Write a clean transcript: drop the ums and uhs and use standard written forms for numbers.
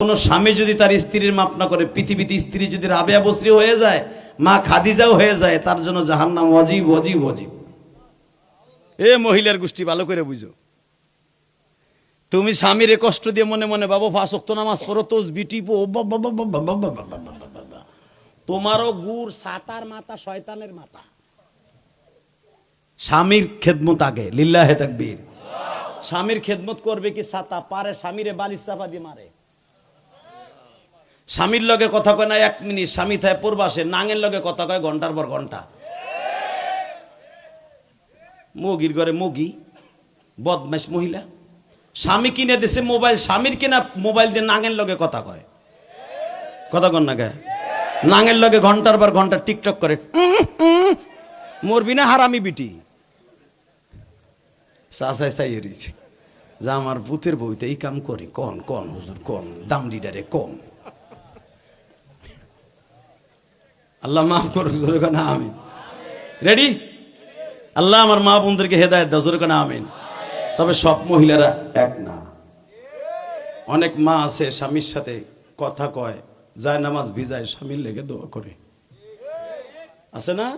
কোন স্বামী যদি তার স্ত্রীর মাপ না করে, পৃথিবীতে স্ত্রী যদি রাবেয়া বসরি হয়ে যায়, মা খাদিজাও হয়ে যায়, তার জন্য জাহান্নাম ওয়াজিব ওয়াজিব ওয়াজিব। এ মহিলার গোষ্ঠী ভালো করে বুঝো। তুমি স্বামীরে কষ্ট দিয়ে মনে মনে বাবা 5 ওয়াক্ত নামাজ পড়ো, তাসবিহ টিপো, তোমারও গুড় সাতার মাথা শয়তানের মাথা। স্বামীর খেদমত আগে, লিল্লাহে তাকবীর। স্বামীর খেদমত করবে কি ছাতা পারে, স্বামীরে বালিশ চাপা দিয়ে মারে। স্বামীর লগে কথা কয় না 1 মিনিট, স্বামী থাকে পূর্বাসে, নাঙের লগে কথা কয় ঘন্টার পর ঘন্টা। মুগির ঘরে মুগি, বদমাইশ মহিলা। স্বামী কিনে দিছে মোবাইল, স্বামীর কিনা মোবাইল দিয়ে নাঙের লগে কথা কয়। কথা কন না কে? নাঙের লগে ঘন্টার পর ঘন্টা টিকটক করে। মরবি না হারামি বিটি। চাচাই চাইয়ে রয়েছে যা আমার ভূতের বইতে এই কাম করে। কন কন হুজুর কন, দাম লিডারে কন। আল্লাহ মাফ করুক, জোরে কানা আমিন। রেডি? আল্লাহ আমার মা বোনদেরকে হেদায়েত দাও, জোরে কানা আমিন। তবে সব মহিলারা এক না। অনেক মা আছে স্বামীর সাথে কথা কয়, যায় নামাজ ভিজায়, স্বামীর লেগে দোয়া করে, আছে না?